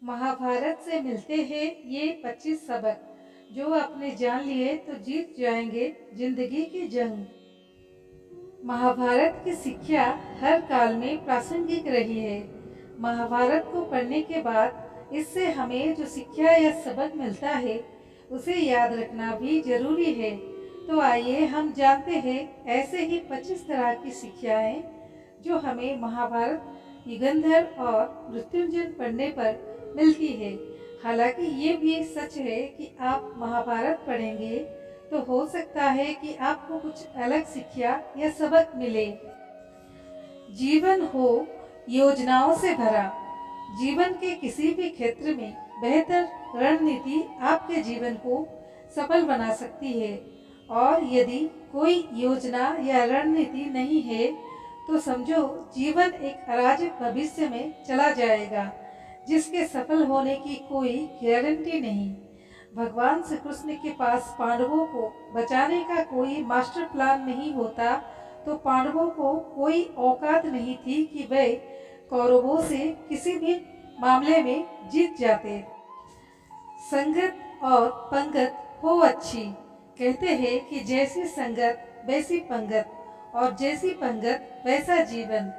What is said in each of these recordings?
महाभारत से मिलते हैं ये 25 सबक जो आपने जान लिए तो जीत जाएंगे जिंदगी की जंग। महाभारत की शिक्षा हर काल में प्रासंगिक रही है। महाभारत को पढ़ने के बाद इससे हमें जो शिक्षा या सबक मिलता है उसे याद रखना भी जरूरी है। तो आइए हम जानते हैं ऐसे ही 25 तरह की शिक्षाएं जो हमें महाभारत, युगंधर और मृत्युंजय पढ़ने पर मिलती है। हालांकि ये भी सच है कि आप महाभारत पढ़ेंगे तो हो सकता है कि आपको कुछ अलग शिक्षा या सबक मिले। जीवन हो योजनाओं से भरा। जीवन के किसी भी क्षेत्र में बेहतर रणनीति आपके जीवन को सफल बना सकती है, और यदि कोई योजना या रणनीति नहीं है तो समझो जीवन एक अराजक भविष्य में चला जाएगा जिसके सफल होने की कोई गारंटी नहीं। भगवान श्री कृष्ण के पास पांडवों को बचाने का कोई मास्टर प्लान नहीं होता तो पांडवों को कोई औकात नहीं थी कि वे कौरवों से किसी भी मामले में जीत जाते। संगत और पंगत हो अच्छी। कहते हैं कि जैसी संगत वैसी पंगत और जैसी पंगत वैसा जीवन।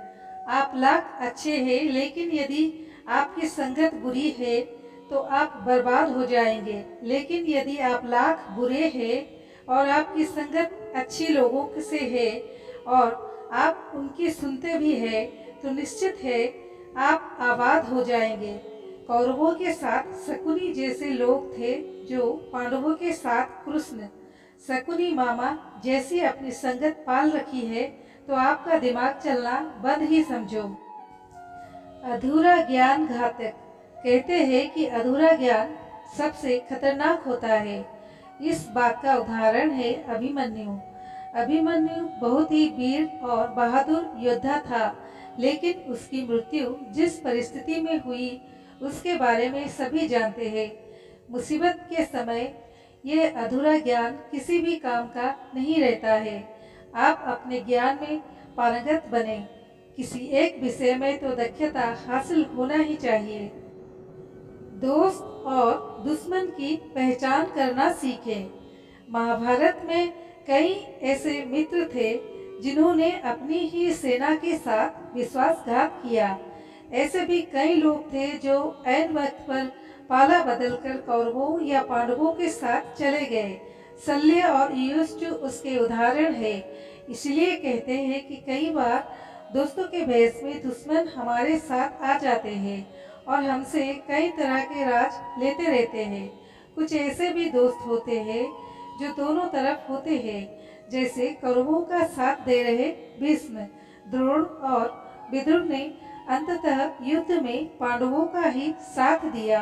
आप लाख अच्छे हैं लेकिन यदि आपकी संगत बुरी है तो आप बर्बाद हो जाएंगे, लेकिन यदि आप लाख बुरे हैं और आपकी संगत अच्छी लोगों से है और आप उनकी सुनते भी हैं तो निश्चित है आप आबाद हो जाएंगे। कौरवों के साथ शकुनी जैसे लोग थे जो पांडवों के साथ कृष्ण, शकुनी मामा जैसी अपनी संगत पाल रखी है तो आपका दिमाग चलना बंद ही समझो। अधूरा ज्ञान घातक। कहते हैं कि अधूरा ज्ञान सबसे खतरनाक होता है। इस बात का उदाहरण है अभिमन्यु। अभिमन्यु बहुत ही वीर और बहादुर योद्धा था, लेकिन उसकी मृत्यु जिस परिस्थिति में हुई उसके बारे में सभी जानते हैं। मुसीबत के समय यह अधूरा ज्ञान किसी भी काम का नहीं रहता है। आप अपने ज्ञान में पारंगत बने। किसी एक विषय में तो दक्षता हासिल होना ही चाहिए। दोस्त और दुश्मन की पहचान करना सीखें। महाभारत में कई ऐसे मित्र थे जिन्होंने अपनी ही सेना के साथ विश्वासघात किया। ऐसे भी कई लोग थे जो ऐन वक्त पर पाला बदलकर कौरवों या पांडवों के साथ चले गए। शल्य और युधिष्ठिर उसके उदाहरण है। इसलिए कहते हैं कि कई बार दोस्तों के भेष में दुश्मन हमारे साथ आ जाते हैं और हमसे कई तरह के राज लेते रहते हैं। कुछ ऐसे भी दोस्त होते हैं जो दोनों तरफ होते हैं, जैसे कौरवों का साथ दे रहे भीष्म, द्रोण और विदुर ने अंततः युद्ध में पांडवों का ही साथ दिया।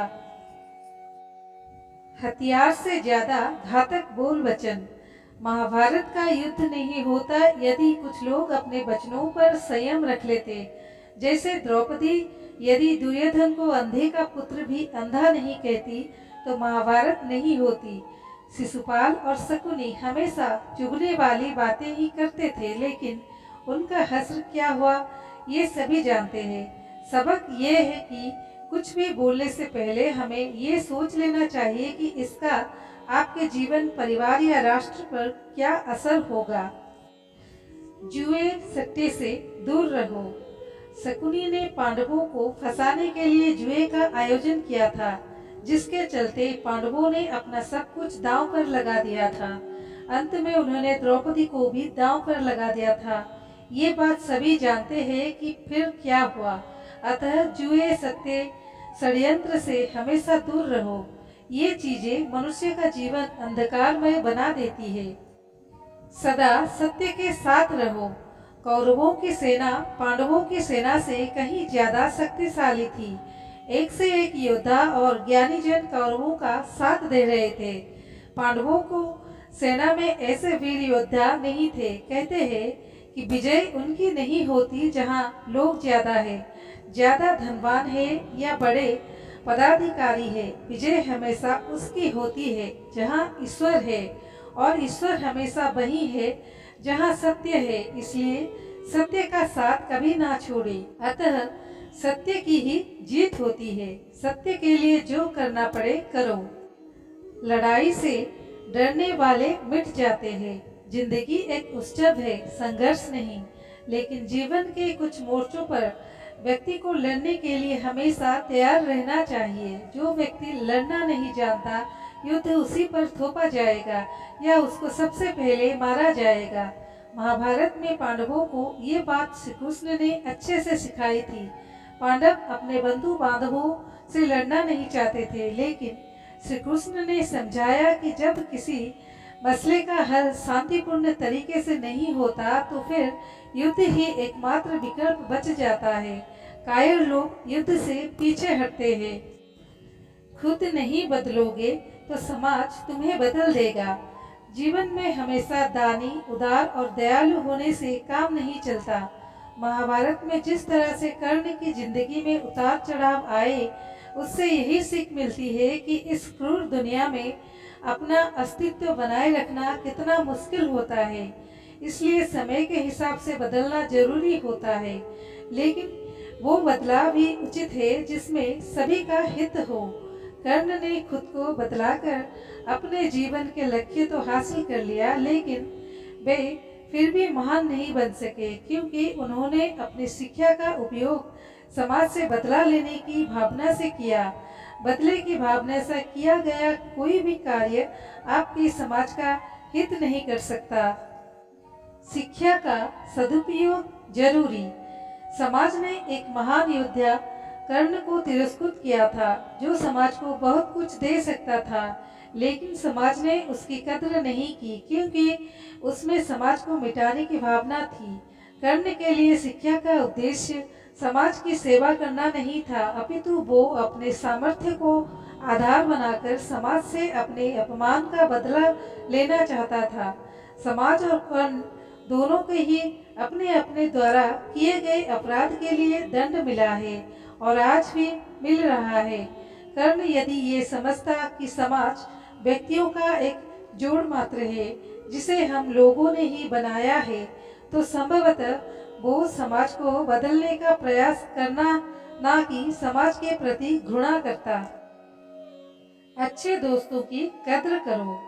हथियार से ज्यादा घातक बोल वचन। महाभारत का युद्ध नहीं होता यदि कुछ लोग अपने वचनों पर संयम रख लेते। जैसे द्रौपदी यदि दुर्योधन को अंधे का पुत्र भी अंधा नहीं कहती तो महाभारत नहीं होती। शिशुपाल और शकुनी हमेशा चुभने वाली बातें ही करते थे, लेकिन उनका हश्र क्या हुआ ये सभी जानते हैं। सबक ये है कि कुछ भी बोलने से पहले हमें ये सोच लेना चाहिए कि इसका आपके जीवन, परिवार या राष्ट्र पर क्या असर होगा। जुए सट्टे से दूर रहो। शकुनी ने पांडवों को फंसाने के लिए जुए का आयोजन किया था, जिसके चलते पांडवों ने अपना सब कुछ दांव पर लगा दिया था। अंत में उन्होंने द्रौपदी को भी दांव पर लगा दिया था। ये बात सभी जानते हैं कि फिर क्या हुआ। अतः जुए, सट्टे, षड्यंत्र से हमेशा दूर रहो। ये चीजें मनुष्य का जीवन अंधकारमय बना देती है। सदा सत्य के साथ रहो। कौरवों की सेना पांडवों की सेना से कहीं ज्यादा शक्तिशाली थी। एक से एक योद्धा और ज्ञानी जन कौरवों का साथ दे रहे थे। पांडवों को सेना में ऐसे वीर योद्धा नहीं थे। कहते हैं कि विजय उनकी नहीं होती जहां लोग ज्यादा है, ज्यादा धनवान है या बड़े पदाधिकारी है। विजय हमेशा उसकी होती है जहां ईश्वर है, और ईश्वर हमेशा वही है जहां सत्य है। इसलिए सत्य का साथ कभी ना छोड़े। अतः सत्य की ही जीत होती है। सत्य के लिए जो करना पड़े करो। लड़ाई से डरने वाले मिट जाते हैं। जिंदगी एक उत्सव है, संघर्ष नहीं। लेकिन जीवन के कुछ मोर्चों पर व्यक्ति को लड़ने के लिए हमेशा तैयार रहना चाहिए। जो व्यक्ति लड़ना नहीं जानता, युद्ध उसी पर थोपा जाएगा या उसको सबसे पहले मारा जाएगा। महाभारत में पांडवों को ये बात श्री कृष्ण ने अच्छे से सिखाई थी। पांडव अपने बंधु बांधवों से लड़ना नहीं चाहते थे, लेकिन श्री कृष्ण ने समझाया कि जब किसी मसले का हल शांतिपूर्ण तरीके से नहीं होता तो फिर युद्ध ही एकमात्र विकल्प बच जाता है। कायर लोग युद्ध से पीछे हटते हैं। खुद नहीं बदलोगे तो समाज तुम्हें बदल देगा। जीवन में हमेशा दानी, उदार और दयालु होने से काम नहीं चलता। महाभारत में जिस तरह से कर्ण की जिंदगी में उतार चढ़ाव आए, उससे यही सीख मिलती है कि इस क्रूर दुनिया में अपना अस्तित्व बनाए रखना कितना मुश्किल होता है। इसलिए समय के हिसाब से बदलना जरूरी होता है, लेकिन वो बदलाव भी उचित है जिसमें सभी का हित हो। कर्ण ने खुद को बदलाकर अपने जीवन के लक्ष्य तो हासिल कर लिया, लेकिन वे फिर भी महान नहीं बन सके, क्योंकि उन्होंने अपनी शिक्षा का उपयोग समाज से बदला लेने की भावना से किया। बदले की भावना से किया गया कोई भी कार्य आपके समाज का हित नहीं कर सकता। शिक्षा का सदुपयोग जरूरी। समाज ने एक महान योद्धा कर्ण को तिरस्कृत किया था, जो समाज को बहुत कुछ दे सकता था, लेकिन समाज ने उसकी कद्र नहीं की, क्योंकि उसमें समाज को मिटाने की भावना थी। कर्ण के लिए शिक्षा का उद्देश्य समाज की सेवा करना नहीं था, अपितु वो अपने सामर्थ्य को आधार बनाकर समाज से अपने अपमान का बदला लेना चाहता था। समाज और कर्ण दोनों के ही अपने अपने द्वारा किए गए अपराध के लिए दंड मिला है और आज भी मिल रहा है। कर्ण यदि ये समझता कि समाज व्यक्तियों का एक जोड़ मात्र है जिसे हम लोगों ने ही बनाया है, तो संभवतः वो समाज को बदलने का प्रयास करना, ना कि समाज के प्रति घृणा करता। अच्छे दोस्तों की कद्र करो।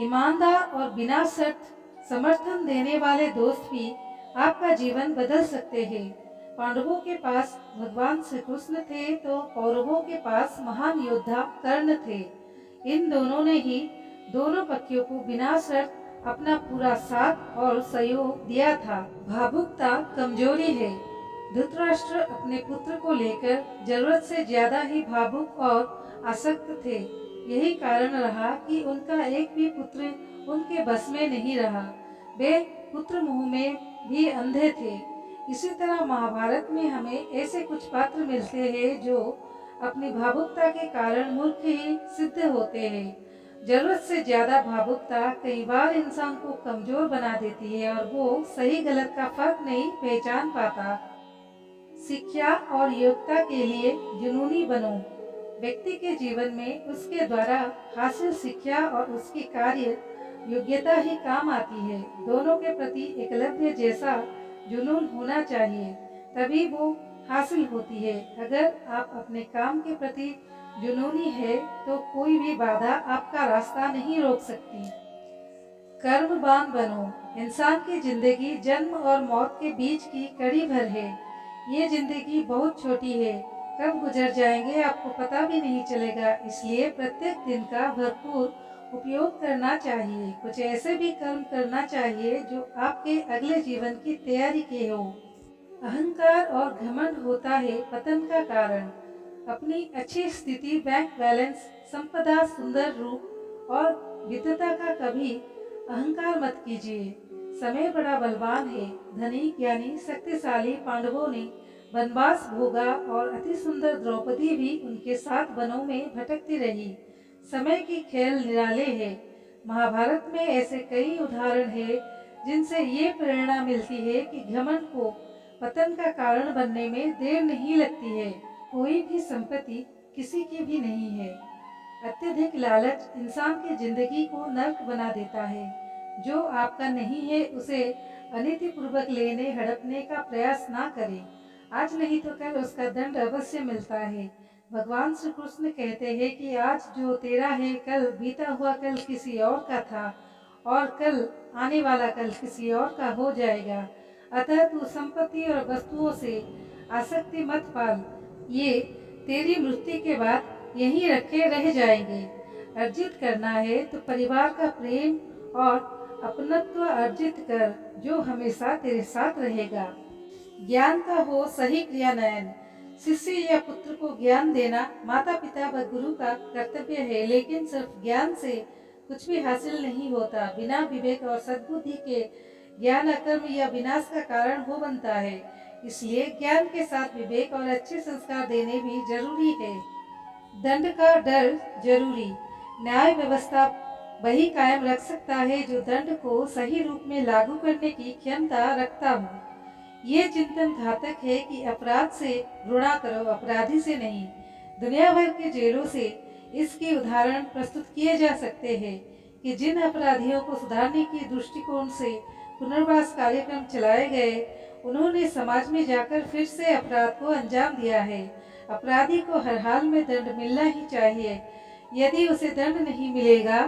ईमानदार और बिना शर्त समर्थन देने वाले दोस्त भी आपका जीवन बदल सकते हैं। पांडवों के पास भगवान श्री कृष्ण थे तो कौरवों के पास महान योद्धा कर्ण थे। इन दोनों ने ही दोनों पक्षों को बिना शर्त अपना पूरा साथ और सहयोग दिया था। भावुकता कमजोरी है। धृतराष्ट्र अपने पुत्र को लेकर जरूरत से ज्यादा ही भावुक और आसक्त थे। यही कारण रहा कि उनका एक भी पुत्र उनके बस में नहीं रहा। वे पुत्र मोह में भी अंधे थे। इसी तरह महाभारत में हमें ऐसे कुछ पात्र मिलते हैं जो अपनी भावुकता के कारण मूर्ख ही सिद्ध होते हैं। जरूरत से ज्यादा भावुकता कई बार इंसान को कमजोर बना देती है और वो सही गलत का फर्क नहीं पहचान पाता। शिक्षा और योग्यता के लिए जुनूनी बनो। व्यक्ति के जीवन में उसके द्वारा हासिल शिक्षा और उसकी कार्य योग्यता ही काम आती है। दोनों के प्रति एकलव्य जैसा जुनून होना चाहिए, तभी वो हासिल होती है। अगर आप अपने काम के प्रति जुनूनी है तो कोई भी बाधा आपका रास्ता नहीं रोक सकती। कर्मवान बनो। इंसान की जिंदगी जन्म और मौत के बीच की कड़ी भर है। ये जिंदगी बहुत छोटी है, कब गुजर जाएंगे आपको पता भी नहीं चलेगा। इसलिए प्रत्येक दिन का भरपूर उपयोग करना चाहिए। कुछ ऐसे भी कर्म करना चाहिए जो आपके अगले जीवन की तैयारी के हो। अहंकार और घमंड होता है पतन का कारण। अपनी अच्छी स्थिति, बैंक बैलेंस, संपदा, सुंदर रूप और विद्वता का कभी अहंकार मत कीजिए। समय बड़ा बलवान है। धनी, ज्ञानी, शक्तिशाली पांडवों ने वनवास भोगा और अति सुंदर द्रौपदी भी उनके साथ वनों में भटकती रही। समय की खेल निराले है। महाभारत में ऐसे कई उदाहरण है जिनसे ये प्रेरणा मिलती है कि घमंड को पतन का कारण बनने में देर नहीं लगती है। कोई भी संपत्ति किसी की भी नहीं है। अत्यधिक लालच इंसान की जिंदगी को नर्क बना देता है। जो आपका नहीं है उसे अनीतिपूर्वक लेने हड़पने का प्रयास ना करें। आज नहीं तो कल उसका दंड अवश्य मिलता है। भगवान श्री कृष्ण कहते हैं कि आज जो तेरा है, कल बीता हुआ कल किसी और का था और कल आने वाला कल किसी और का हो जाएगा। अतः तू संपत्ति और वस्तुओं से आसक्ति मत पाल, ये तेरी मृत्यु के बाद यहीं रखे रह जाएंगे। अर्जित करना है तो परिवार का प्रेम और अपनत्व अर्जित कर, जो हमेशा तेरे साथ रहेगा। ज्ञान का हो सही क्रियान्वयन। शिष्य या पुत्र को ज्ञान देना माता पिता व गुरु का कर्तव्य है, लेकिन सिर्फ ज्ञान से कुछ भी हासिल नहीं होता। बिना विवेक और सद्बुद्धि के ज्ञान अकर्म या विनाश का कारण हो बनता है। इसलिए ज्ञान के साथ विवेक और अच्छे संस्कार देने भी जरूरी है। दंड का डर जरूरी। न्याय व्यवस्था वही कायम रख सकता है जो दंड को सही रूप में लागू करने की क्षमता रखता हो। ये चिंतन घातक है कि अपराध से घृणा करो, अपराधी से नहीं। दुनिया भर के जेलों से इसके उदाहरण प्रस्तुत किए जा सकते हैं कि जिन अपराधियों को सुधारने की दृष्टिकोण से पुनर्वास कार्यक्रम चलाए गए, उन्होंने समाज में जाकर फिर से अपराध को अंजाम दिया है। अपराधी को हर हाल में दंड मिलना ही चाहिए। यदि उसे दंड नहीं मिलेगा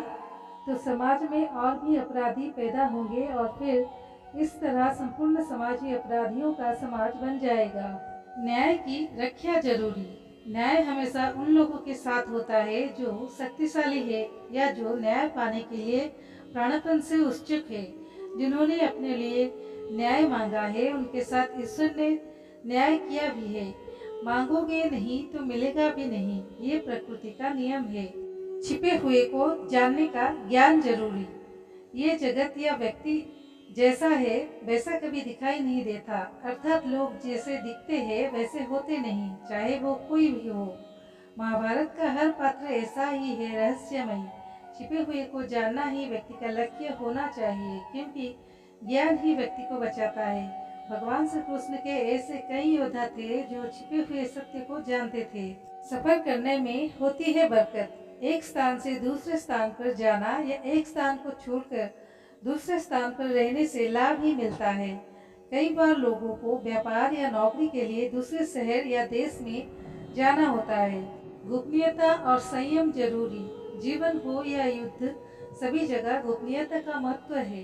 तो समाज में और भी अपराधी पैदा होंगे और फिर इस तरह संपूर्ण समाज ही अपराधियों का समाज बन जाएगा। न्याय की रक्षा जरूरी। न्याय हमेशा उन लोगों के साथ होता है जो शक्तिशाली है या जो न्याय पाने के लिए प्राणपण से उत्सुक है। जिन्होंने अपने लिए न्याय मांगा है, उनके साथ ईश्वर ने न्याय किया भी है। मांगोगे नहीं तो मिलेगा भी नहीं, ये प्रकृति का नियम है। छिपे हुए को जानने का ज्ञान जरूरी। ये जगत या व्यक्ति जैसा है वैसा कभी दिखाई नहीं देता, अर्थात लोग जैसे दिखते हैं वैसे होते नहीं, चाहे वो कोई भी हो। महाभारत का हर पात्र ऐसा ही है, रहस्यमय। छिपे हुए को जानना ही व्यक्ति का लक्ष्य होना चाहिए, क्योंकि ज्ञान ही व्यक्ति को बचाता है। भगवान श्री कृष्ण के ऐसे कई योद्धा थे जो छिपे हुए सत्य को जानते थे। सफर करने में होती है बरकत। एक स्थान से दूसरे स्थान पर जाना या एक स्थान को छोड़कर दूसरे स्थान पर रहने से लाभ ही मिलता है। कई बार लोगों को व्यापार या नौकरी के लिए दूसरे शहर या देश में जाना होता है। गोपनीयता और संयम जरूरी। जीवन हो या युद्ध, सभी जगह गोपनीयता का महत्व है।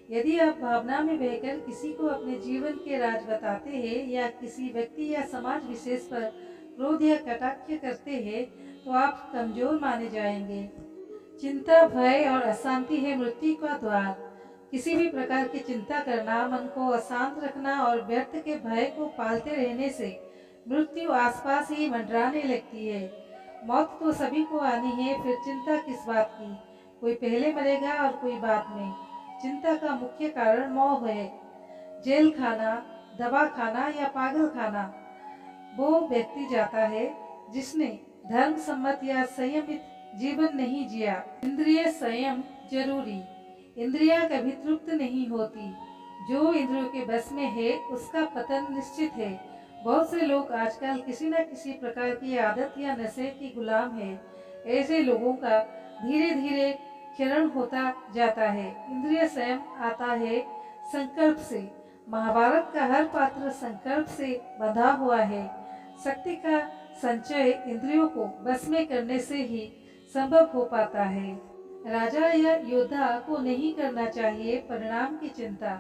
यदि आप भावना में बहकर किसी को अपने जीवन के राज बताते हैं या किसी व्यक्ति या समाज विशेष पर क्रोध या कटाक्ष करते हैं, तो आप कमजोर माने जाएंगे। चिंता, भय और अशांति है मृत्यु का द्वार। किसी भी प्रकार की चिंता करना, मन को अशांत रखना और व्यर्थ के भय को पालते रहने से मृत्यु आसपास ही मंडराने लगती है। मौत तो सभी को आनी है, फिर चिंता किस बात की। कोई पहले मरेगा और कोई बाद में। चिंता का मुख्य कारण मोह है। जेल खाना, दवा खाना या पागल खाना वो व्यक्ति जाता है जिसने धर्म सम्मत या संयमित जीवन नहीं जिया। इंद्रिय संयम जरूरी। इंद्रियां कभी तृप्त नहीं होती। जो इंद्रियों के बस में है उसका पतन निश्चित है। बहुत से लोग आजकल किसी न किसी प्रकार की आदत या नशे की गुलाम है। ऐसे लोगों का धीरे धीरे क्षरण होता जाता है। इंद्रिय संयम आता है संकल्प से। महाभारत का हर पात्र संकल्प से बंधा हुआ है। शक्ति का संचय इंद्रियों को बस में करने से ही संभव हो पाता है। राजा या योद्धा को नहीं करना चाहिए परिणाम की चिंता।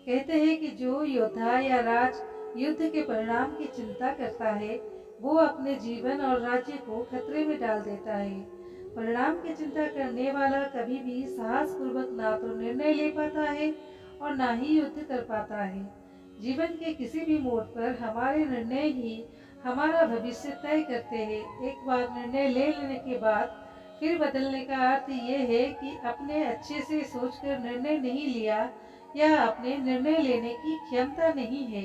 कहते हैं कि जो योद्धा या राज युद्ध के परिणाम की चिंता करता है, वो अपने जीवन और राज्य को खतरे में डाल देता है। परिणाम की चिंता करने वाला कभी भी साहस पूर्वक ना तो निर्णय ले पाता है और ना ही युद्ध कर पाता है। जीवन के किसी भी मोड़ पर हमारे निर्णय ही हमारा भविष्य तय करते हैं। एक बार निर्णय ले लेने के बाद फिर बदलने का अर्थ ये है कि अपने अच्छे से सोचकर निर्णय नहीं लिया या अपने निर्णय लेने की क्षमता नहीं है।